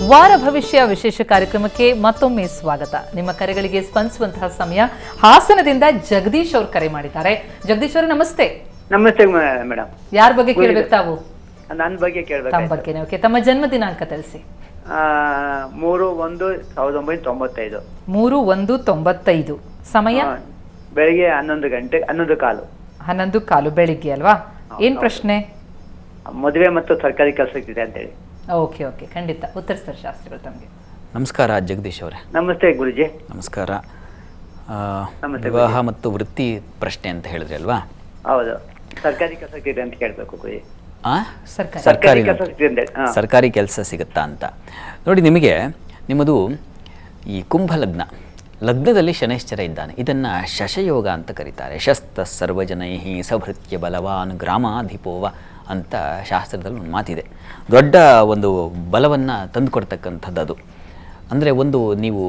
ವಾರ ಭವಿಷ್ಯ ವಿಶೇಷ ಕಾರ್ಯಕ್ರಮಕ್ಕೆ ಮತ್ತೊಮ್ಮೆ ಸ್ವಾಗತ. ನಿಮ್ಮ ಕರೆಗಳಿಗೆ ಸ್ಪಂದಿಸುವಂತಹ ಸಮಯ. ಹಾಸನದಿಂದ ಜಗದೀಶ್ ಅವರು ಕರೆ ಮಾಡಿದ್ದಾರೆ. ಜಗದೀಶ್ ಅವರೇ ನಮಸ್ತೆ. ನಮಸ್ತೆ ಮೇಡಮ್. ಯಾರ ಬಗ್ಗೆ ಕೇಳಬೇಕು ತಾವು? ನನ್ನ ಬಗ್ಗೆ ಕೇಳಬೇಕು. ತಮ್ಮ ಬಗ್ಗೆ. ಓಕೆ, ತಮ್ಮ ಜನ್ಮ ದಿನಾಂಕ ತಿಳಿಸಿ. 3/1/1995. 3/1/95. ಸಮಯ ಬೆಳಿಗ್ಗೆ 11 ಗಂಟೆ 11:15. 11:15 ಬೆಳಿಗ್ಗೆ ಅಲ್ವಾ? ಏನ್ ಪ್ರಶ್ನೆ? ಮದುವೆ ಮತ್ತು ಸರ್ಕಾರಿ ಕೆಲಸಕ್ಕಿದೆ ಅಂತ ಹೇಳಿ. ಓಕೆ ಓಕೆ, ಖಂಡಿತ ಉತ್ತರಿಸ್ತಾರೆ ಶಾಸ್ತ್ರಿಗಳು ತಮಗೆ. ನಮಸ್ಕಾರ ಜಗದೀಶ್ ಅವರೇ. ನಮಸ್ತೆ ಗುರುಜಿ. ನಮಸ್ಕಾರ. ವಿವಾಹ ಮತ್ತು ವೃತ್ತಿ ಪ್ರಶ್ನೆ ಅಂತ ಹೇಳಿದ್ರಿ ಅಲ್ವಾ? ಹೌದು, ಸರ್ಕಾರಿ ಕೆಲಸಕ್ಕಿದೆ ಅಂತ ಕೇಳಬೇಕು ಗುರುಜಿ. ಸರ್ಕಾರಿ ಕೆಲಸ ಸಿಗುತ್ತಾ ಅಂತ ನೋಡಿ. ನಿಮ್ಮದು ಈ ಕುಂಭ ಲಗ್ನದಲ್ಲಿ ಶನೈಶ್ಚರ ಇದ್ದಾನೆ. ಇದನ್ನು ಶಶಯೋಗ ಅಂತ ಕರೀತಾರೆ. ಶಸ್ತ ಸರ್ವಜನೈಹಿ ಸಭೃತ್ಯ ಬಲವಾನ್ ಗ್ರಾಮಾಧಿಪೋವ ಅಂತ ಶಾಸ್ತ್ರದಲ್ಲಿ ಒಂದು ಮಾತಿದೆ. ದೊಡ್ಡ ಒಂದು ಬಲವನ್ನು ತಂದುಕೊಡ್ತಕ್ಕಂಥದ್ದು ಅದು. ಅಂದರೆ ನೀವು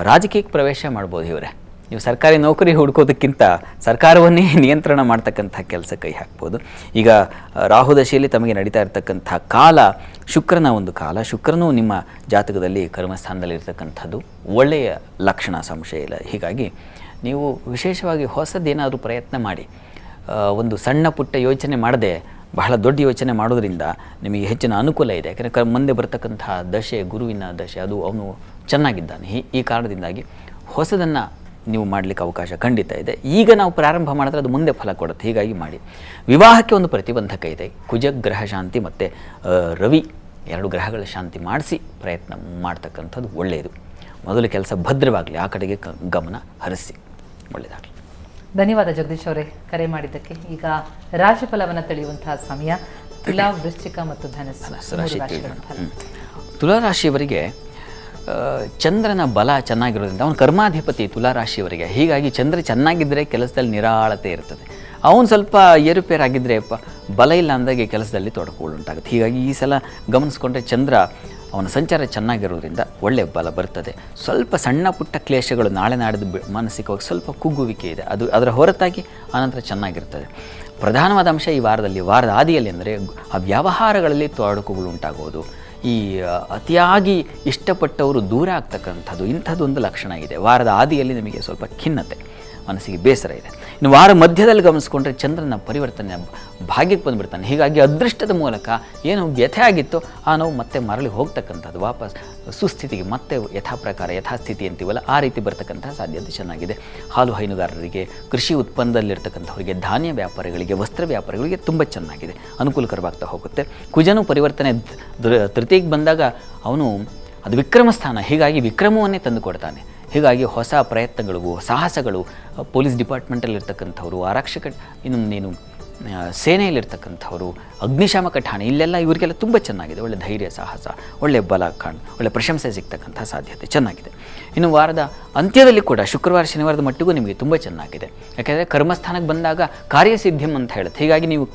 ರಾಜಕೀಯಕ್ಕೆ ಪ್ರವೇಶ ಮಾಡ್ಬೋದು ಇವರೇ. ನೀವು ಸರ್ಕಾರಿ ನೌಕರಿ ಹುಡ್ಕೋದಕ್ಕಿಂತ ಸರ್ಕಾರವನ್ನೇ ನಿಯಂತ್ರಣ ಮಾಡ್ತಕ್ಕಂಥ ಕೆಲಸ ಕೈ ಹಾಕ್ಬೋದು. ಈಗ ರಾಹುದಶೆಯಲ್ಲಿ ತಮಗೆ ನಡೀತಾ ಇರತಕ್ಕಂಥ ಕಾಲ ಶುಕ್ರನ ಒಂದು ಕಾಲ. ಶುಕ್ರನೂ ನಿಮ್ಮ ಜಾತಕದಲ್ಲಿ ಕರ್ಮಸ್ಥಾನದಲ್ಲಿ ಇರ್ತಕ್ಕಂಥದ್ದು ಒಳ್ಳೆಯ ಲಕ್ಷಣ, ಸಂಶಯ ಇಲ್ಲ. ಹೀಗಾಗಿ ನೀವು ವಿಶೇಷವಾಗಿ ಹೊಸದೇನಾದರೂ ಪ್ರಯತ್ನ ಮಾಡಿ. ಒಂದು ಸಣ್ಣ ಪುಟ್ಟ ಯೋಚನೆ ಮಾಡದೆ ಬಹಳ ದೊಡ್ಡ ಯೋಚನೆ ಮಾಡೋದ್ರಿಂದ ನಿಮಗೆ ಹೆಚ್ಚಿನ ಅನುಕೂಲ ಇದೆ. ಯಾಕಂದರೆ ಮುಂದೆ ಬರ್ತಕ್ಕಂಥ ದಶೆ, ಗುರುವಿನ ದಶೆ, ಅದು ಅವನು ಚೆನ್ನಾಗಿದ್ದಾನೆ. ಈ ಕಾರಣದಿಂದಾಗಿ ಹೊಸದನ್ನು ನೀವು ಮಾಡಲಿಕ್ಕೆ ಅವಕಾಶ ಖಂಡಿತ ಇದೆ. ಈಗ ನಾವು ಪ್ರಾರಂಭ ಮಾಡಿದ್ರೆ ಅದು ಮುಂದೆ ಫಲ ಕೊಡುತ್ತೆ. ಹೀಗಾಗಿ ಮಾಡಿ. ವಿವಾಹಕ್ಕೆ ಒಂದು ಪ್ರತಿಬಂಧಕ ಇದೆ. ಕುಜ ಗ್ರಹ ಶಾಂತಿ ಮತ್ತು ರವಿ 2 ಗ್ರಹಗಳ ಶಾಂತಿ ಮಾಡಿಸಿ ಪ್ರಯತ್ನ ಮಾಡ್ತಕ್ಕಂಥದ್ದು ಒಳ್ಳೆಯದು. ಮೊದಲು ಕೆಲಸ ಭದ್ರವಾಗಲಿ, ಆ ಕಡೆಗೆ ಗಮನ ಹರಿಸಿ. ಒಳ್ಳೆಯದಾಗಲಿ. ಧನ್ಯವಾದ ಜಗದೀಶ್ ಅವರೇ ಕರೆ ಮಾಡಿದ್ದಕ್ಕೆ. ಈಗ ರಾಶಿಫಲವನ್ನು ತಿಳಿಯುವಂತಹ ಸಮಯ. ತುಲಾ, ವೃಶ್ಚಿಕ ಮತ್ತು ಧನಸ್ಸು ರಾಶಿ. ತುಲಾ ರಾಶಿಯವರಿಗೆ ಚಂದ್ರನ ಬಲ ಚೆನ್ನಾಗಿರೋದ್ರಿಂದ ಅವನು ಕರ್ಮಾಧಿಪತಿ ತುಲಾರಾಶಿಯವರಿಗೆ. ಹೀಗಾಗಿ ಚಂದ್ರ ಚೆನ್ನಾಗಿದ್ದರೆ ಕೆಲಸದಲ್ಲಿ ನಿರಾಳತೆ ಇರ್ತದೆ. ಅವನು ಸ್ವಲ್ಪ ಏರುಪೇರಾಗಿದ್ದರೆ ಬಲ ಇಲ್ಲ ಅಂದಾಗೆ ಕೆಲಸದಲ್ಲಿ ತೊಡಕೊಳ್ಳುಂಟಾಗುತ್ತೆ. ಹೀಗಾಗಿ ಈ ಸಲ ಗಮನಿಸ್ಕೊಂಡ್ರೆ ಚಂದ್ರ ಅವನ ಸಂಚಾರ ಚೆನ್ನಾಗಿರೋದ್ರಿಂದ ಒಳ್ಳೆಯ ಬಲ ಬರ್ತದೆ. ಸ್ವಲ್ಪ ಸಣ್ಣ ಪುಟ್ಟ ಕ್ಲೇಶಗಳು ನಾಳೆ ನಾಡಿದ್ದು ಮಾನಸಿಕವಾಗಿ ಸ್ವಲ್ಪ ಕುಗ್ಗುವಿಕೆ ಇದೆ. ಅದರ ಹೊರತಾಗಿ ಆನಂತರ ಚೆನ್ನಾಗಿರ್ತದೆ. ಪ್ರಧಾನವಾದ ಅಂಶ ಈ ವಾರದ ಆದಿಯಲ್ಲಿ ಅಂದರೆ ಆ ವ್ಯವಹಾರಗಳಲ್ಲಿ ತೊಡಕುಗಳು ಉಂಟಾಗೋದು, ಈ ಅತಿಯಾಗಿ ಇಷ್ಟಪಟ್ಟವರು ದೂರ ಆಗ್ತಕ್ಕಂಥದ್ದು, ಇಂಥದ್ದೊಂದು ಲಕ್ಷಣ ಇದೆ. ವಾರದ ಆದಿಯಲ್ಲಿ ನಿಮಗೆ ಸ್ವಲ್ಪ ಖಿನ್ನತೆ, ಮನಸ್ಸಿಗೆ ಬೇಸರ ಇದೆ. ಇನ್ನು ವಾರ ಮಧ್ಯದಲ್ಲಿ ಗಮನಿಸ್ಕೊಂಡ್ರೆ ಚಂದ್ರನ ಪರಿವರ್ತನೆ ಭಾಗ್ಯಕ್ಕೆ ಬಂದುಬಿಡ್ತಾನೆ. ಹೀಗಾಗಿ ಅದೃಷ್ಟದ ಮೂಲಕ ಏನು ವ್ಯಥೆ ಆಗಿತ್ತೋ ಆ ನೋವು ಮತ್ತೆ ಮರಳಿ ಹೋಗ್ತಕ್ಕಂಥದ್ದು, ವಾಪಸ್ ಸುಸ್ಥಿತಿಗೆ ಮತ್ತೆ ಯಥಾಸ್ಥಿತಿ ಅಂತೀವಲ್ಲ ಆ ರೀತಿ ಬರ್ತಕ್ಕಂಥ ಸಾಧ್ಯತೆ ಚೆನ್ನಾಗಿದೆ. ಹಾಲು ಹೈನುಗಾರರಿಗೆ, ಕೃಷಿ ಉತ್ಪನ್ನದಲ್ಲಿರ್ತಕ್ಕಂಥವರಿಗೆ, ಧಾನ್ಯ ವ್ಯಾಪಾರಿಗಳಿಗೆ, ವಸ್ತ್ರ ವ್ಯಾಪಾರಿಗಳಿಗೆ ತುಂಬ ಚೆನ್ನಾಗಿದೆ, ಅನುಕೂಲಕರವಾಗ್ತಾ ಹೋಗುತ್ತೆ. ಕುಜನು ಪರಿವರ್ತನೆ ತೃತೀಯಕ್ಕೆ ಬಂದಾಗ ಅವನು ಅದು ವಿಕ್ರಮ ಸ್ಥಾನ. ಹೀಗಾಗಿ ವಿಕ್ರಮವನ್ನೇ ತಂದು ಕೊಡ್ತಾನೆ. ಹೀಗಾಗಿ ಹೊಸ ಪ್ರಯತ್ನಗಳಿಗೂ ಸಾಹಸಗಳು ಪೊಲೀಸ್ ಡಿಪಾರ್ಟ್ಮೆಂಟಲ್ಲಿರ್ತಕ್ಕಂಥವ್ರು, ಆರಕ್ಷಕ, ಇನ್ನೇನು ಸೇನೆಯಲ್ಲಿರ್ತಕ್ಕಂಥವ್ರು, ಅಗ್ನಿಶಾಮಕ ಠಾಣೆ, ಇಲ್ಲೆಲ್ಲ ಇವರಿಗೆಲ್ಲ ತುಂಬ ಚೆನ್ನಾಗಿದೆ. ಒಳ್ಳೆ ಧೈರ್ಯ, ಸಾಹಸ, ಒಳ್ಳೆಯ ಬಲ ಒಳ್ಳೆ ಪ್ರಶಂಸೆ ಸಿಗ್ತಕ್ಕಂಥ ಸಾಧ್ಯತೆ ಚೆನ್ನಾಗಿದೆ. ಇನ್ನು ವಾರದ ಅಂತ್ಯದಲ್ಲಿ ಕೂಡ ಶುಕ್ರವಾರ ಶನಿವಾರದ ಮಟ್ಟಿಗೂ ನಿಮಗೆ ತುಂಬ ಚೆನ್ನಾಗಿದೆ. ಯಾಕೆಂದರೆ ಕರ್ಮಸ್ಥಾನಕ್ಕೆ ಬಂದಾಗ ಕಾರ್ಯಸಿದ್ಧಿಂ ಅಂತ ಹೇಳುತ್ತೆ. ಹೀಗಾಗಿ ನೀವು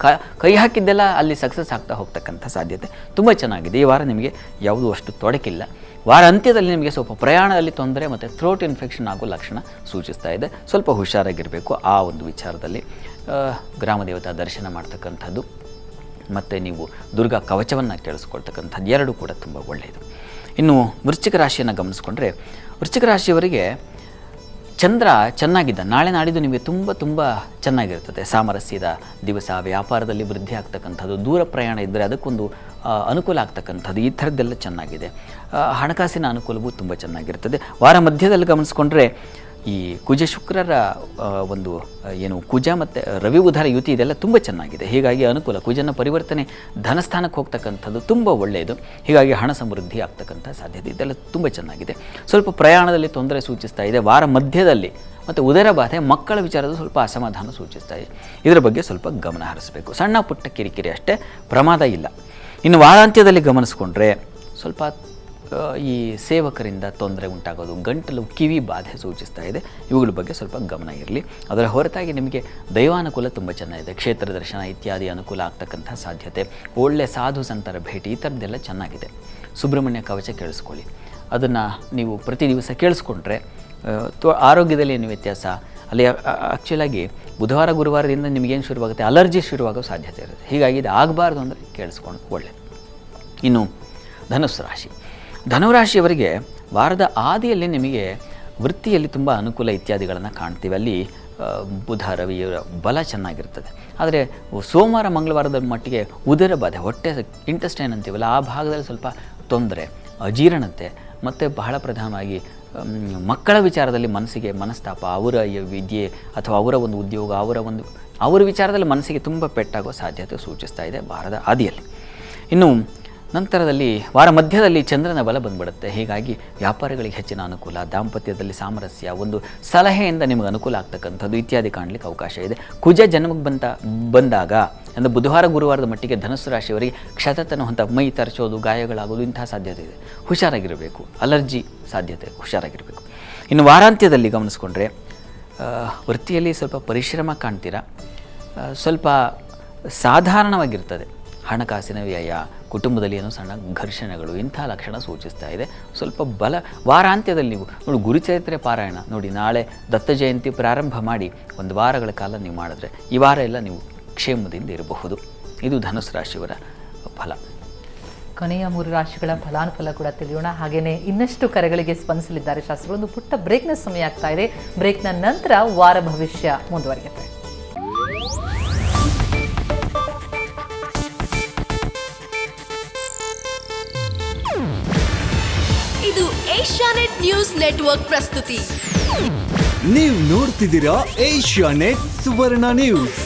ಕೈ ಹಾಕಿದ್ದೆಲ್ಲ ಅಲ್ಲಿ ಸಕ್ಸಸ್ ಆಗ್ತಾ ಹೋಗ್ತಕ್ಕಂಥ ಸಾಧ್ಯತೆ ತುಂಬ ಚೆನ್ನಾಗಿದೆ. ಈ ವಾರ ನಿಮಗೆ ಯಾವುದೂ ಅಷ್ಟು ತೊಡಕಿಲ್ಲ. ವಾರ ಅಂತ್ಯದಲ್ಲಿ ನಿಮಗೆ ಸ್ವಲ್ಪ ಪ್ರಯಾಣದಲ್ಲಿ ತೊಂದರೆ ಮತ್ತು ಥ್ರೋಟ್ ಇನ್ಫೆಕ್ಷನ್ ಆಗೋ ಲಕ್ಷಣ ಸೂಚಿಸ್ತಾ ಇದೆ. ಸ್ವಲ್ಪ ಹುಷಾರಾಗಿರಬೇಕು ಆ ಒಂದು ವಿಚಾರದಲ್ಲಿ. ಗ್ರಾಮದೇವತಾ ದರ್ಶನ ಮಾಡ್ತಕ್ಕಂಥದ್ದು ಮತ್ತು ನೀವು ದುರ್ಗಾ ಕವಚವನ್ನು ಕೇಳಿಸ್ಕೊಳ್ತಕ್ಕಂಥದ್ದು 2 ಕೂಡ ತುಂಬ ಒಳ್ಳೆಯದು. ಇನ್ನು ವೃಶ್ಚಿಕ ರಾಶಿಯನ್ನು ಗಮನಿಸ್ಕೊಂಡ್ರೆ ವೃಶ್ಚಿಕ ರಾಶಿಯವರಿಗೆ ಚಂದ್ರ ಚೆನ್ನಾಗಿದ್ದ. ನಾಳೆ ನಾಡಿದ್ದು ನಿಮಗೆ ತುಂಬ ಚೆನ್ನಾಗಿರ್ತದೆ. ಸಾಮರಸ್ಯದ ದಿವಸ, ವ್ಯಾಪಾರದಲ್ಲಿ ವೃದ್ಧಿ ಆಗ್ತಕ್ಕಂಥದ್ದು, ದೂರ ಪ್ರಯಾಣ ಇದ್ದರೆ ಅದಕ್ಕೊಂದು ಅನುಕೂಲ ಆಗ್ತಕ್ಕಂಥದ್ದು, ಈ ಥರದ್ದೆಲ್ಲ ಚೆನ್ನಾಗಿದೆ. ಹಣಕಾಸಿನ ಅನುಕೂಲವೂ ತುಂಬ ಚೆನ್ನಾಗಿರ್ತದೆ. ವಾರ ಮಧ್ಯದಲ್ಲಿ ಗಮನಿಸ್ಕೊಂಡ್ರೆ ಈ ಕುಜ ಶುಕ್ರರ ಒಂದು ಕುಜ ಮತ್ತು ರವಿ ಬುಧರ ಯುತಿ ಇದೆಲ್ಲ ತುಂಬ ಚೆನ್ನಾಗಿದೆ. ಹೀಗಾಗಿ ಅನುಕೂಲ. ಕುಜನ ಪರಿವರ್ತನೆ ಧನಸ್ಥಾನಕ್ಕೆ ಹೋಗ್ತಕ್ಕಂಥದ್ದು ತುಂಬ ಒಳ್ಳೆಯದು. ಹೀಗಾಗಿ ಹಣ ಸಮೃದ್ಧಿ ಆಗ್ತಕ್ಕಂಥ ಸಾಧ್ಯತೆ ಇದೆಲ್ಲ ತುಂಬ ಚೆನ್ನಾಗಿದೆ. ಸ್ವಲ್ಪ ಪ್ರಯಾಣದಲ್ಲಿ ತೊಂದರೆ ಸೂಚಿಸ್ತಾ ಇದೆ. ವಾರ ಮಧ್ಯದಲ್ಲಿ ಮತ್ತು ಉದರ ಬಾಧೆ, ಮಕ್ಕಳ ವಿಚಾರದ ಸ್ವಲ್ಪ ಅಸಮಾಧಾನ ಸೂಚಿಸ್ತಾ ಇದೆ. ಇದರ ಬಗ್ಗೆ ಸ್ವಲ್ಪ ಗಮನ ಹರಿಸಬೇಕು. ಸಣ್ಣ ಪುಟ್ಟ ಕಿರಿಕಿರಿ ಅಷ್ಟೇ, ಪ್ರಮಾದ ಇಲ್ಲ. ಇನ್ನು ವಾರಾಂತ್ಯದಲ್ಲಿ ಗಮನಿಸ್ಕೊಂಡ್ರೆ ಸ್ವಲ್ಪ ಈ ಸೇವಕರಿಂದ ತೊಂದರೆ ಉಂಟಾಗೋದು, ಗಂಟಲು ಕಿವಿ ಬಾಧೆ ಸೂಚಿಸ್ತಾ ಇದೆ. ಇವುಗಳ ಬಗ್ಗೆ ಸ್ವಲ್ಪ ಗಮನ ಇರಲಿ. ಅದರ ಹೊರತಾಗಿ ನಿಮಗೆ ದೈವಾನುಕೂಲ ತುಂಬ ಚೆನ್ನಾಗಿದೆ. ಕ್ಷೇತ್ರ ದರ್ಶನ ಇತ್ಯಾದಿ ಅನುಕೂಲ ಆಗ್ತಕ್ಕಂಥ ಸಾಧ್ಯತೆ, ಒಳ್ಳೆಯ ಸಾಧು ಸಂತರ ಭೇಟಿ, ಈ ಥರದ್ದೆಲ್ಲ ಚೆನ್ನಾಗಿದೆ. ಸುಬ್ರಹ್ಮಣ್ಯ ಕವಚ ಕೇಳಿಸ್ಕೊಳ್ಳಿ. ಅದನ್ನು ನೀವು ಪ್ರತಿ ದಿವಸ ಕೇಳಿಸ್ಕೊಂಡ್ರೆ ಆರೋಗ್ಯದಲ್ಲಿ ಏನು ವ್ಯತ್ಯಾಸ ಅಲ್ಲಿ ಆ್ಯಕ್ಚುಲಾಗಿ ಬುಧವಾರ ಗುರುವಾರದಿಂದ ನಿಮಗೇನು ಶುರುವಾಗುತ್ತೆ, ಅಲರ್ಜಿ ಶುರುವಾಗೋ ಸಾಧ್ಯತೆ ಇರುತ್ತೆ. ಹೀಗಾಗಿ ಇದು ಆಗಬಾರ್ದು ಅಂದರೆ ಕೇಳಿಸ್ಕೊಂಡು ಒಳ್ಳೆಯದು. ಇನ್ನು ಧನುಸ್ಸು ರಾಶಿ. ಧನುರಾಶಿಯವರಿಗೆ ವಾರದ ಆದಿಯಲ್ಲಿ ನಿಮಗೆ ವೃತ್ತಿಯಲ್ಲಿ ತುಂಬ ಅನುಕೂಲ ಇತ್ಯಾದಿಗಳನ್ನು ಕಾಣ್ತೀವಿ. ಅಲ್ಲಿ ಬುಧ ರವಿಯವರ ಬಲ ಚೆನ್ನಾಗಿರ್ತದೆ. ಆದರೆ ಸೋಮವಾರ ಮಂಗಳವಾರದ ಮಟ್ಟಿಗೆ ಉದರ ಬಾಧೆ, ಹೊಟ್ಟೆ ಇಂಟೆಸ್ಟೈನ್ ಅಂತೀವಲ್ಲ, ಆ ಭಾಗದಲ್ಲಿ ಸ್ವಲ್ಪ ತೊಂದರೆ, ಅಜೀರ್ಣತೆ ಮತ್ತು ಬಹಳ ಪ್ರಧಾನವಾಗಿ ಮಕ್ಕಳ ವಿಚಾರದಲ್ಲಿ ಮನಸ್ಸಿಗೆ ಮನಸ್ತಾಪ, ಅವರ ವಿದ್ಯೆ ಅಥವಾ ಅವರ ಒಂದು ಉದ್ಯೋಗ, ಅವರ ವಿಚಾರದಲ್ಲಿ ಮನಸ್ಸಿಗೆ ತುಂಬ ಪೆಟ್ಟಾಗೋ ಸಾಧ್ಯತೆ ಸೂಚಿಸ್ತಾ ಇದೆ ವಾರದ ಆದಿಯಲ್ಲಿ. ಇನ್ನು ನಂತರದಲ್ಲಿ ವಾರ ಮಧ್ಯದಲ್ಲಿ ಚಂದ್ರನ ಬಲ ಬಂದ್ಬಿಡುತ್ತೆ. ಹೀಗಾಗಿ ವ್ಯಾಪಾರಿಗಳಿಗೆ ಹೆಚ್ಚಿನ ಅನುಕೂಲ, ದಾಂಪತ್ಯದಲ್ಲಿ ಸಾಮರಸ್ಯ, ಒಂದು ಸಲಹೆಯಿಂದ ನಿಮಗೆ ಅನುಕೂಲ ಆಗ್ತಕ್ಕಂಥದ್ದು ಇತ್ಯಾದಿ ಕಾಣಲಿಕ್ಕೆ ಅವಕಾಶ ಇದೆ. ಕುಜ ಜನ್ಮಕ್ಕೆ ಬಂದಾಗ ಅಂದರೆ ಬುಧವಾರ ಗುರುವಾರದ ಮಟ್ಟಿಗೆ ಧನುಸ್ಸು ರಾಶಿಯವರಿಗೆ ಕ್ಷತತನ ಹೊಂತ ಮೈ ತರಚೋದು, ಗಾಯಗಳಾಗೋದು ಇಂತಹ ಸಾಧ್ಯತೆ ಇದೆ. ಹುಷಾರಾಗಿರಬೇಕು. ಅಲರ್ಜಿ ಸಾಧ್ಯತೆ, ಹುಷಾರಾಗಿರಬೇಕು. ಇನ್ನು ವಾರಾಂತ್ಯದಲ್ಲಿ ಗಮನಿಸ್ಕೊಂಡ್ರೆ ವೃತ್ತಿಯಲ್ಲಿ ಸ್ವಲ್ಪ ಪರಿಶ್ರಮ ಕಾಣ್ತೀರಾ, ಸ್ವಲ್ಪ ಸಾಧಾರಣವಾಗಿರ್ತದೆ. ಹಣಕಾಸಿನ ವ್ಯಯ, ಕುಟುಂಬದಲ್ಲಿ ಏನೋ ಸಣ್ಣ ಘರ್ಷಣೆಗಳು, ಇಂಥ ಲಕ್ಷಣ ಸೂಚಿಸ್ತಾ ಇದೆ. ಸ್ವಲ್ಪ ಬಲ ವಾರಾಂತ್ಯದಲ್ಲಿ ನೀವು ನೋಡಿ ಗುರುಚರಿತ್ರೆ ಪಾರಾಯಣ ನೋಡಿ, ನಾಳೆ ದತ್ತ ಜಯಂತಿ ಪ್ರಾರಂಭ ಮಾಡಿ ಒಂದು ವಾರಗಳ ಕಾಲ ನೀವು ಮಾಡಿದ್ರೆ ಈ ವಾರ ಎಲ್ಲ ನೀವು ಕ್ಷೇಮದಿಂದ ಇರಬಹುದು. ಇದು ಧನುಸ್ಸು ರಾಶಿಯವರ ಫಲ. ಕೊನೆಯ 3 ರಾಶಿಗಳ ಫಲಾನುಫಲ ಕೂಡ ತಿಳಿಯೋಣ. ಹಾಗೇನೆ ಇನ್ನಷ್ಟು ಕರೆಗಳಿಗೆ ಸ್ಪಂದಿಸಲಿದ್ದಾರೆ ಶಾಸ್ತ್ರಿ. ಒಂದು ಪುಟ್ಟ ಬ್ರೇಕ್ನ ಸಮಯ ಆಗ್ತಾ ಇದೆ. ಬ್ರೇಕ್ನ ನಂತರ ವಾರ ಭವಿಷ್ಯ ಮುಂದುವರಿಯುತ್ತೆ. ಇದು ಏಷ್ಯಾನೆಟ್ ನ್ಯೂಸ್ ನೆಟ್ವರ್ಕ್ ಪ್ರಸ್ತುತಿ. ನೀವು ನೋಡ್ತಿದ್ದೀರಾ ಏಷ್ಯಾನೆಟ್ ಸುವರ್ಣ ನ್ಯೂಸ್.